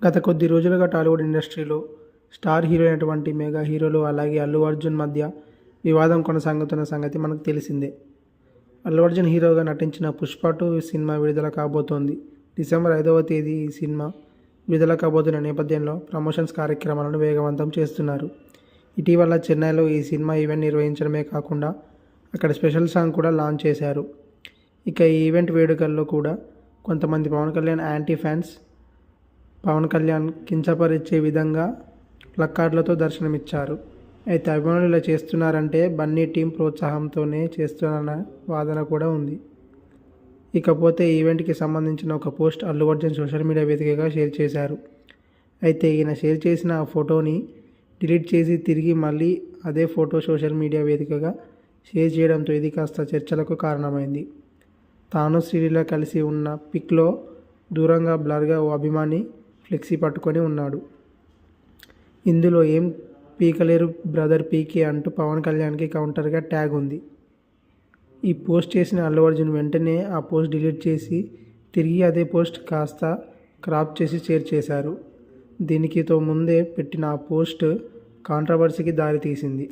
గత కొద్ది రోజులుగా టాలీవుడ్ ఇండస్ట్రీలో స్టార్ హీరో అయినటువంటి మెగా హీరోలు అలాగే అల్లు అర్జున్ మధ్య వివాదం కొనసాగుతున్న సంగతి మనకు తెలిసిందే. అల్లు అర్జున్ హీరోగా నటించిన పుష్ప 2 సినిమా విడుదల కాబోతోంది. డిసెంబర్ 5వ తేదీ ఈ సినిమా విడుదల కాబోతున్న నేపథ్యంలో ప్రమోషన్స్ కార్యక్రమాలను వేగవంతం చేస్తున్నారు. ఇటీవల చెన్నైలో ఈ సినిమా ఈవెంట్ నిర్వహించడమే కాకుండా అక్కడ స్పెషల్ సాంగ్ కూడా లాంచ్ చేశారు. ఇక ఈ ఈవెంట్ వేడుకల్లో కూడా కొంతమంది పవన్ కళ్యాణ్ యాంటీ ఫ్యాన్స్ పవన్ కళ్యాణ్ కించపరిచే విధంగా ప్లక్కార్డులతో దర్శనమిచ్చారు. అయితే అభిమానులు ఇలా చేస్తున్నారంటే బన్నీ టీం ప్రోత్సాహంతోనే చేస్తున్నారన్న వాదన కూడా ఉంది. ఇకపోతే ఈవెంట్కి సంబంధించిన ఒక post Allu Arjun social media వేదికగా షేర్ చేశారు. అయితే ఈయన షేర్ చేసిన ఆ ఫోటోని డిలీట్ చేసి తిరిగి మళ్ళీ అదే ఫోటో సోషల్ మీడియా వేదికగా షేర్ చేయడంతో ఇది కాస్త చర్చలకు కారణమైంది. తాను శ్రీలీల కలిసి ఉన్న పిక్లో దూరంగా బ్లర్గా ఓ అభిమాని ఫ్లెక్సీ పట్టుకొని ఉన్నాడు. ఇందులో ఏం పీకలేరు బ్రదర్ పీకే అంటూ పవన్ కళ్యాణ్కి కౌంటర్గా ట్యాగ్ ఉంది. ఈ పోస్ట్ చేసిన అల్లు అర్జున్ వెంటనే ఆ పోస్ట్ డిలీట్ చేసి తిరిగి అదే పోస్ట్ కాస్త క్రాప్ చేసి షేర్ చేశారు. దీనికి ముందే పెట్టిన ఆ పోస్ట్ కాంట్రవర్సీకి దారితీసింది.